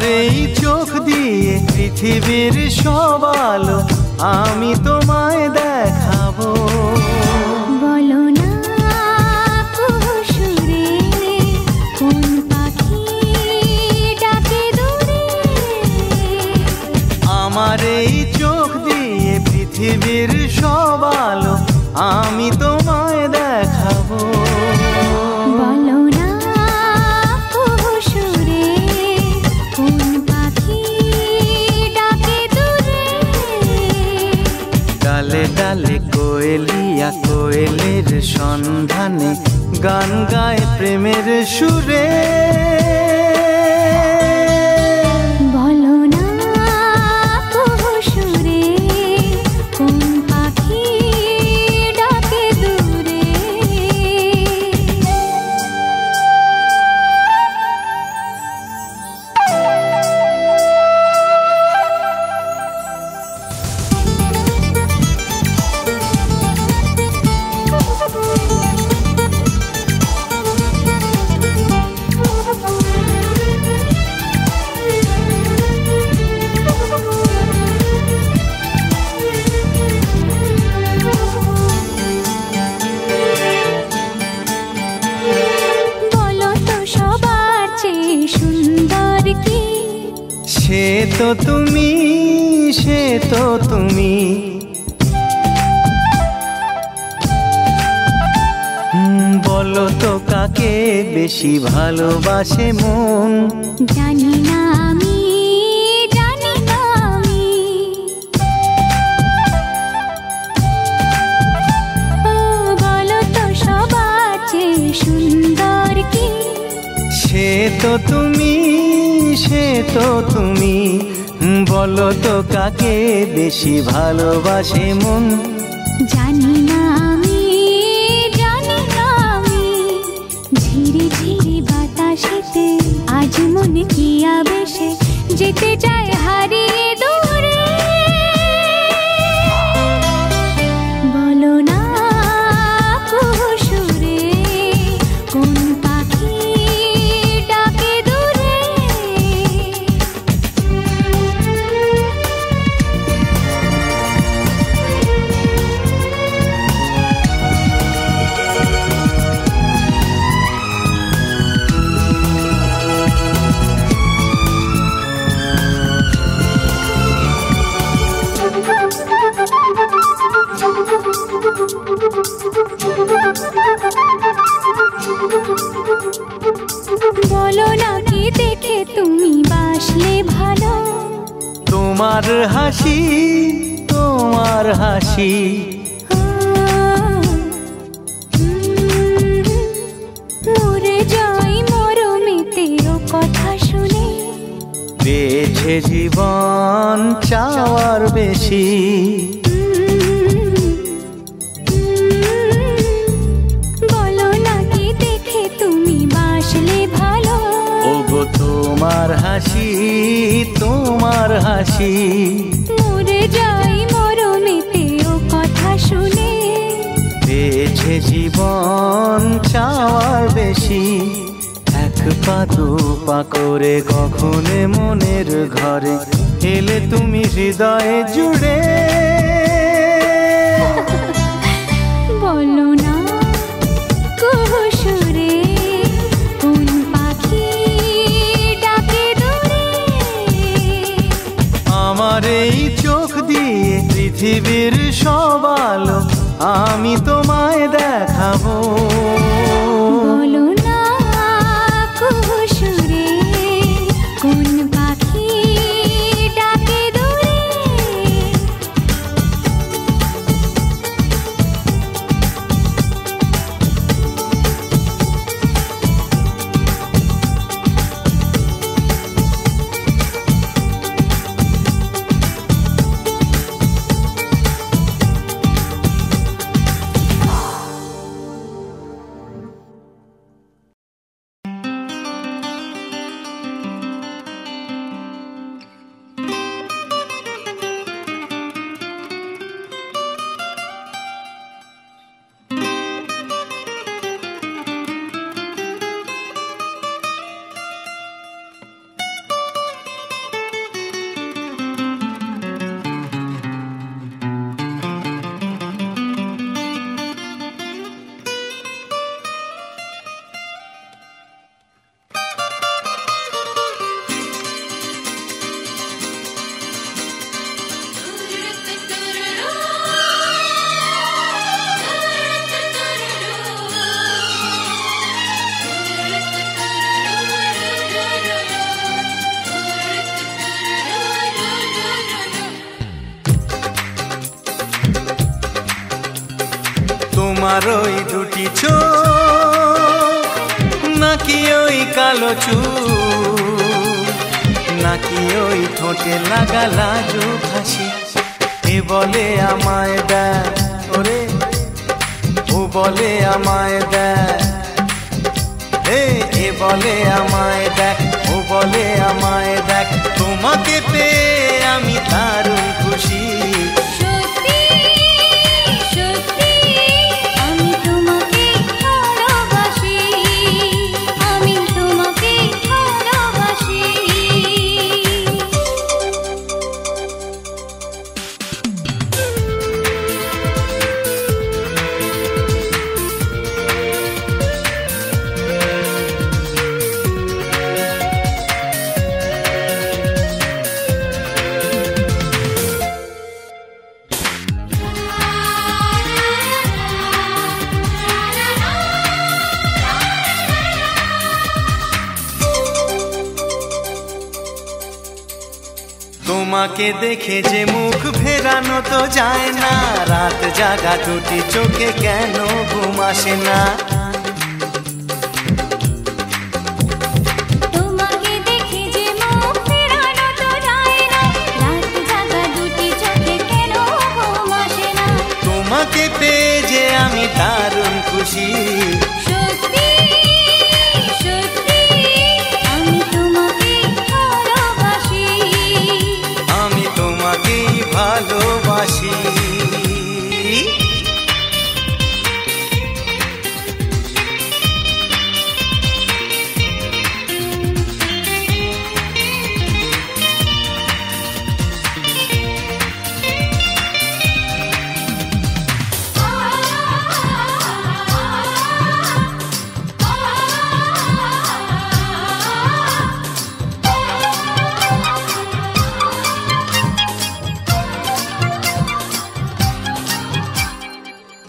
আমার এই চোখ দিয়ে পৃথিবীর সব আলো আমি তোমায় দেখাবো। বলো না সুরে কোন পাখি ডাকে দূরে। আমার এই চোখ দিয়ে পৃথিবীর সব আলো আমি তোমায় দেখাবো। বলো না সুরে কোন পাখি ডাকে দূরে। ডালে ডালে কোয়েলিয়া কোয়েলের সন্ধানে গান গায় প্রেমের সুরে। বলো না সুরে কোন পাখি ডাকে দূরে। সে তো তুমি, সে তো তুমি, বলো তো কাকে বেশি ভালোবাসে মন। জানি না আমি, জানি না আমি। বলো তো সবার চেয়ে সুন্দর কি। সে তো তুমি, সে তো তুমি, বলো তো কাকে বেশি ভালোবাসে মন। জানি না আমি, জানি না আমি। ঝিরি ঝিরি বাতাসেতে আজ মনে কি আবেশে যেতে চায় হারিয়ে দূরে। বলো না সুরে কোন পাখি ডাকে দূরে। বলো না কি দেখে তুমি বাসলে ভালো। তোমার হাসি, তোমার হাসি, মরে যাই মরমেতে ও কথা শুনে। পেয়েছে জীবন চাওয়ার বেশি। বলো না কি দেখে তুমি বাসলে ভালো। ওগো তোমার হাসি, তোমার হাসি, মরে যাই মরমেতে ও কথা শুনে। পেয়েছে জীবন চাওয়ার বেশি। এক পা দু পা করে কখনে মনের ঘরে এলে তুমি হৃদয়ে জুড়ে। বলো না সুরে কোন পাখি ডাকে দূরে। আমার এই চোখ দিয়ে পৃথিবীর সব আলো আমি তোমায় দেখাবো। বলো না সুরে কোন পাখি ডাকে দূরে। তোমার ওই দুটি চোখ নাকি ওই কালো চুল নাকি ওই ঠোঁটে লাগা লাজুক হাসি এ বলে আমায় দেখ ওরে ও বলে আমায় দেখ এ বলে আমায় দেখ ও বলে আমায় দেখ তোমাকে পেয়ে আমি দারুণ খুশি সত্যি সত্যি আমি তোমাকে ভালোবাসি আমি তোমাকে ভালোবাসি তোমাকে দেখে যে মুখ ফেরানো তো যায় না রাত জাগা দুটি চোখে কেন ঘুম আসে না তোমাকে দেখে যে মুখ ফেরানো তো যায় না রাত জাগা দুটি চোখে কেন ঘুম আসে না তোমাকে পেয়ে যে আমি দারুণ খুশি সত্যি সত্যি আমি তোমাকে ভালোবাসি আমি তোমাকেই ভালোবাসি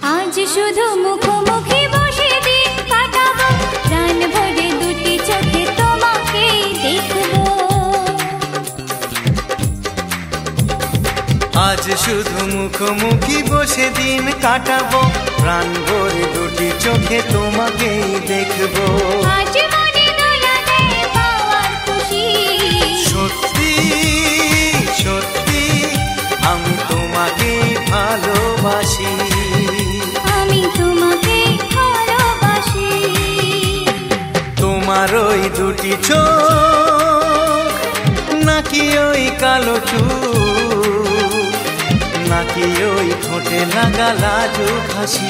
আজ শুধু মুখোমুখি বসে দিন কাটাবো প্রাণ ভরে দুটি চোখে তোমাকে দেখবো আজ শুধু মুখোমুখি বসে দিন কাটাবো প্রাণ ভরে দুটি চোখে তোমাকেই দেখবো আজ মনে দোলাতে পাওয়ার খুশি সত্যি সত্যি আমি তোমাকেই ভালোবাসি আমি তোমাকে ভালোবাসি তোমার ওই দুটি চোখ নাকি ওই কালো চুল নাকি ওই ঠোঁটে লাগা লাজুক হাসি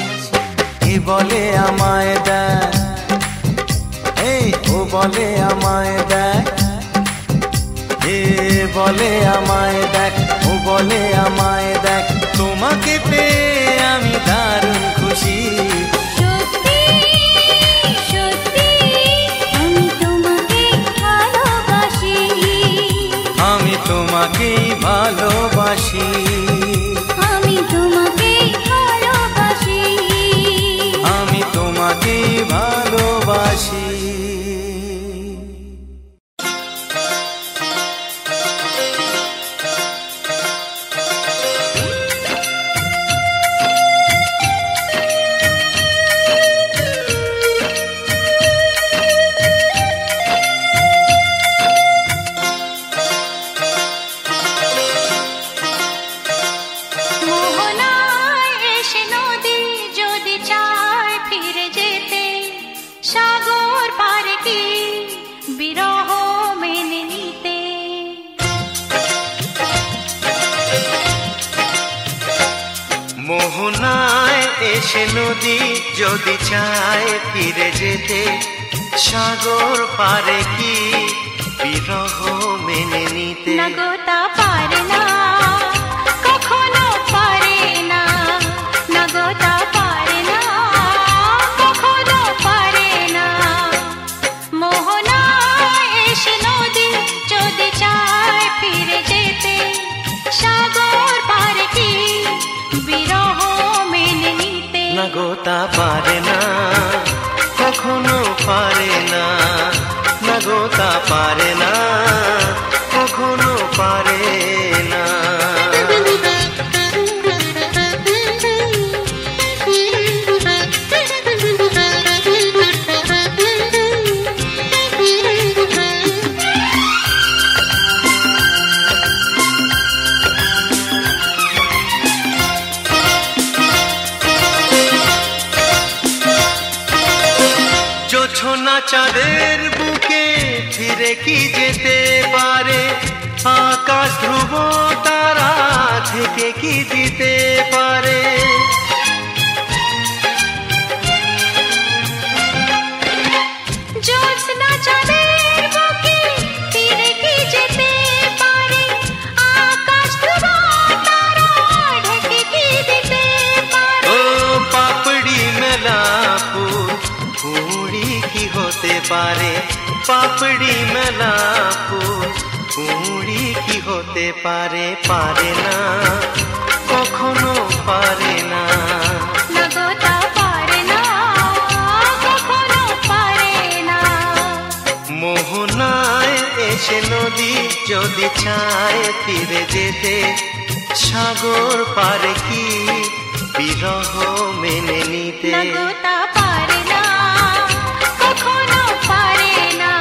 এ বলে আমায় দেখ ও বলে আমায় দেখ এ বলে আমায় দেখ ও বলে আমায় দেখ তোমাকে পেয়ে আমি দারুণ খুশি সত্যি সত্যি আমি তোমাকে ভালোবাসি আমি তোমাকেই ভালোবাসি আমি তোমাকে ভালোবাসি আমি তোমাকেই ভালোবাসি মোহনায় এসে নদী যদি চায় ফিরে যেতে সাগর পারে কি বিরহ মেনে নিতে মোহনায় এসে নদী যদি চায় ফিরে যেতে সাগর পারে কি বিরহ মেনে নিতে না গো তা পারে না কখনো পারে না না গো তা পারে না কখনো পারে না মোহনায় এসে নদী যদি চায় ফিরে যেতে সাগর পারে কি বিরহ মেনে নিতে না গো তা পারে না কখনো পারে না না গো তা পারে না কখনো পারে না চাঁদের বুকে ফিরে কি যেতে পারে? আকাশ ধ্রুব তারা থেকে কি দিতে পারে? জ্যোৎস্না চাঁদের বুকে ফিরে কি যেতে পারে? আকাশ ধ্রুব তারা ঢেকে কি দিতে পারে? ও পাপড়ি মেলা ফুল কুঁড়ি কি হতে পারে? পাপড়ি মেলা ফুল কুঁড়ি কি হতে পারে? পারে না, কখনো পারে না। নগতা পারে না, কখনো পারে না। মোহনায় এসে নদী যদি চায় ফিরে যেতে, সাগর পারে কি বিরহ মেনে নিতে? নগতা পারে না, কখনো পারে না।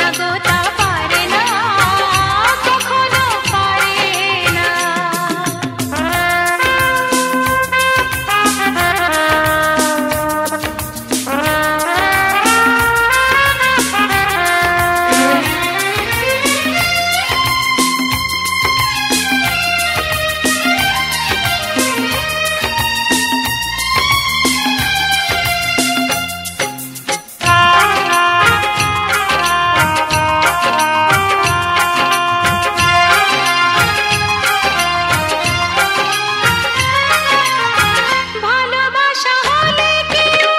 নগতা পারে না, কখনো পারে না। ভালোবাসা হলে কেউ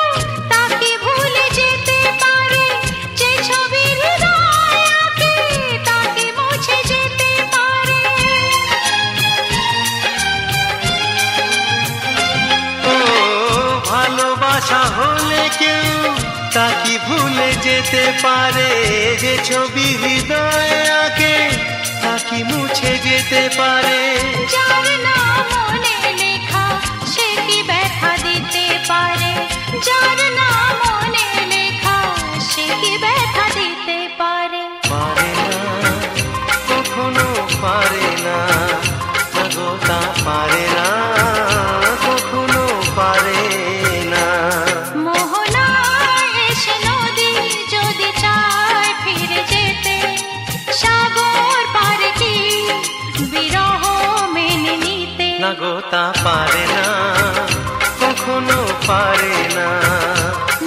তাকে ভুলে যেতে পারে, যে ছবি হৃদয়ে আঁকে তাকে মুছে যেতে পারে। ও ভালোবাসা হলে কেউ তাকে ভুলে যেতে পারে, যে ছবি হৃদয়ে আঁকে তাকে মুছে যেতে পারে। যার নাম মনে লেখা সে কি ব্যথা দিতে পারে? যার নাম মনে লেখা সে কি ব্যথা দিতে পারে? পারে না, কখনো পারে না। নগতা পারে না, কখনো পারে না। মোহনায় এসে নদী যদি চায় ফিরে যেতে, সাগর পারে কি বিরহ মেনে নিতে? নগতা পারে না, কখনো পারে না।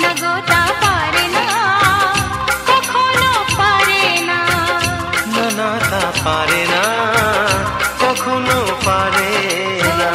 নগতা পারে না, কখনো পারে না। নানাতা পারে না, কখনো পারে না।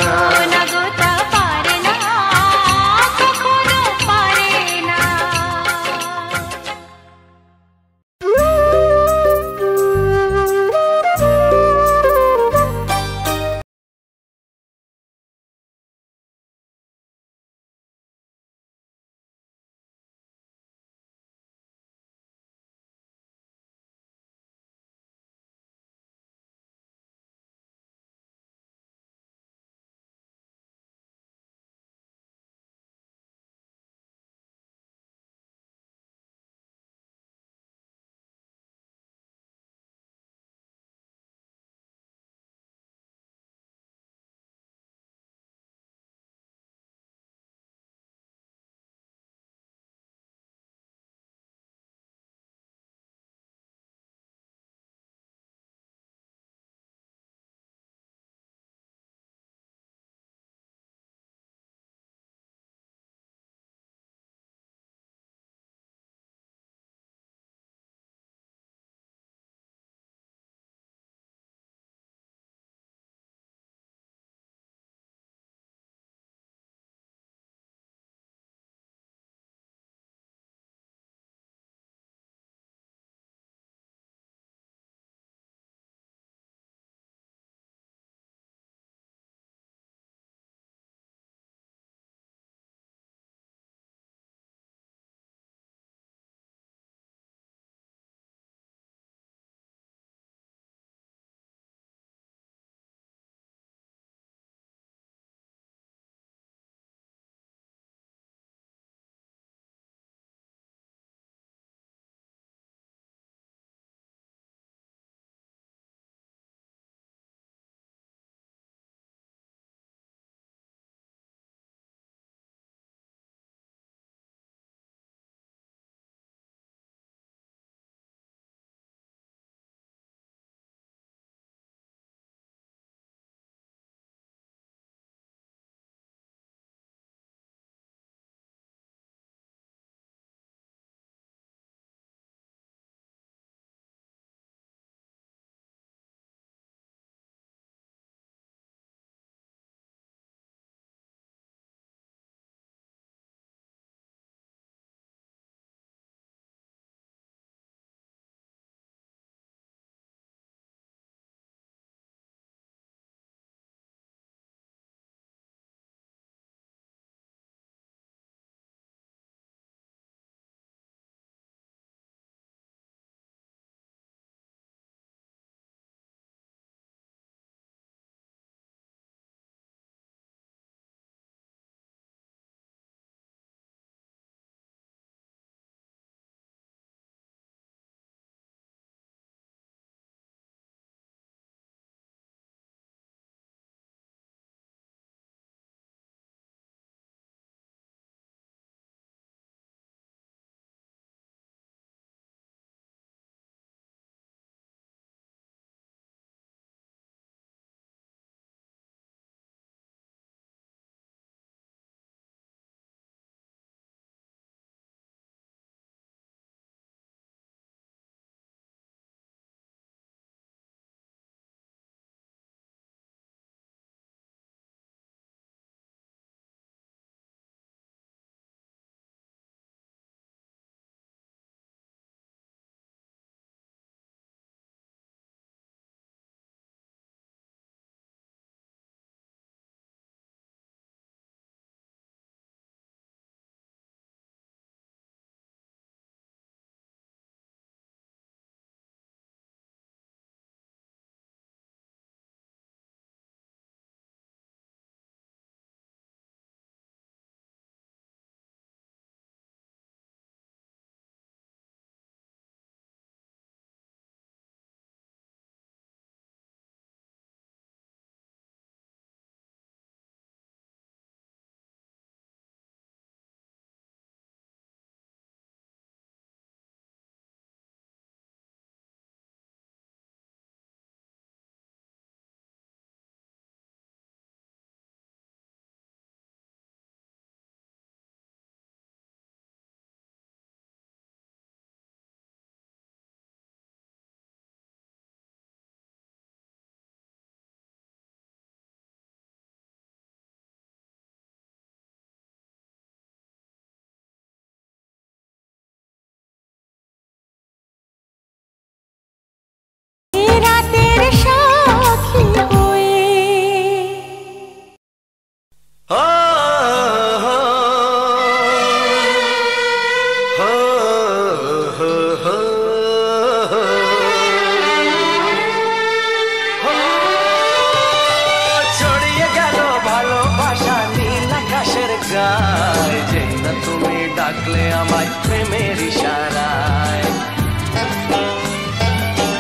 ডাকলে আমায় প্রেমের ইশারায়।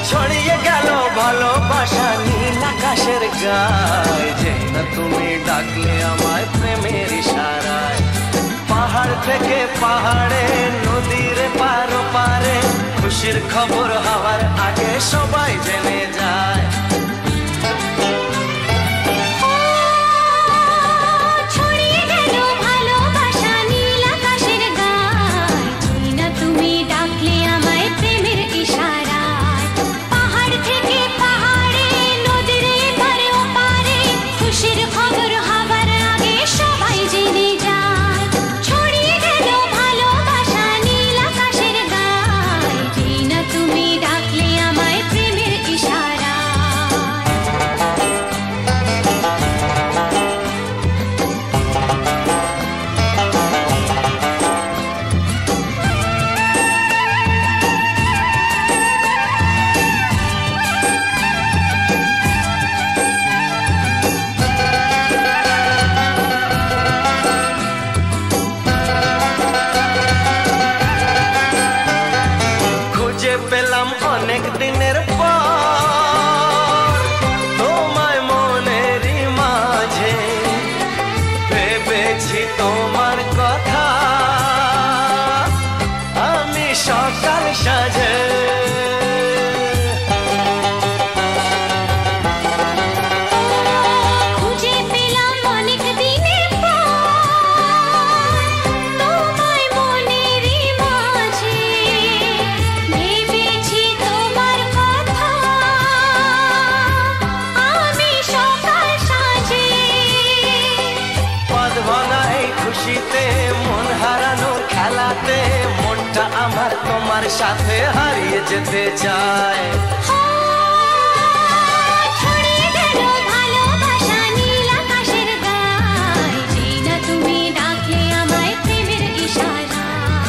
ছড়িয়ে গেল ভালোবাসা নীল আকাশের গায়ে, যে না তুমি ডাকলে আমায় প্রেমের ইশারায়। পাহাড় থেকে পাহাড়ে নদীর পার পারে, খুশির খবর হওয়ার আগে সবাই জেনে যায়। পেলাম অনেক দিনের পর তোমায় মনেরই মাঝে, ভেবেছি তোমার কথা আমি সকাল সাজে। খুশিতে মন হারানোর খেলাতে মনটা আমার তোমার সাথে হারিয়ে যেতে চায়। ছড়িয়ে গেল ভালোবাসা নীল আকাশের গায়ে, যে না তুমি ডাকলে আমায় প্রেমের ইশারায়।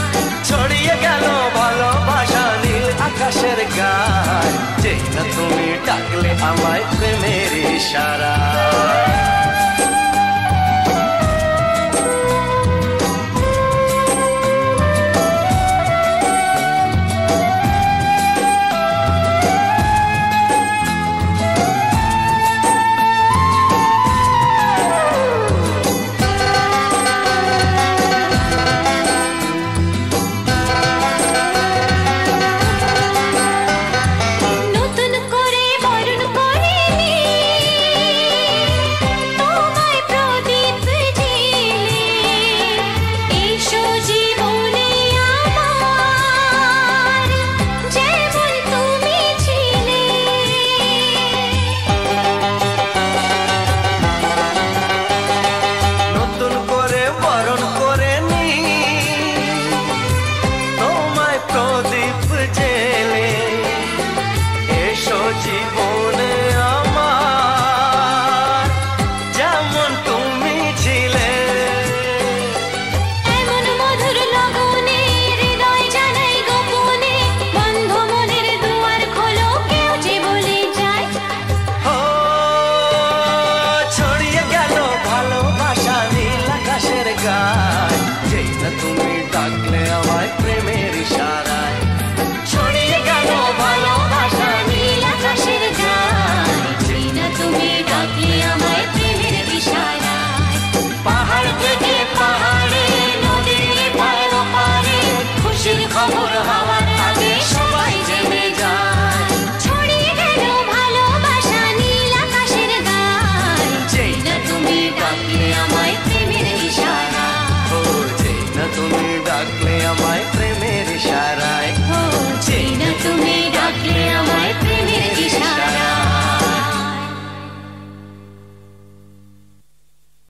ছড়িয়ে গেল ভালোবাসা নীল আকাশের গায়ে, যে না তুমি ডাকলে আমায় প্রেমের ইশারায়। জীবনে আমার যেমন তুমি ছিলে, এমন মধুর লগনে হৃদয় জানাই গোপনে, বন্ধ মনের দুয়ার খোলো কেউ যে বলে যায়। ও ছড়িয়ে গেল ভালোবাসা নীল আকাশের গায়ে, যে না তুমি ডাকলে আমায় প্রেমের ইশারায়। ছড়িয়ে গেল ভালোবাসা নীল আকাশের গায়ে, যে না তুমি ডাকলে আমায় প্রেমের ইশারায়। পাহাড় থেকে পাহাড়ে নদীর পার পারে, খুশির খবর হওয়ার আগে সবাই জেনে যায়। ছড়িয়ে গেল ভালোবাসা নীল আকাশের গায়ে, যে না তুমি ডাকলে আমায় প্রেমের ইশারায়। ও যে না তুমি ডাকলে আমায়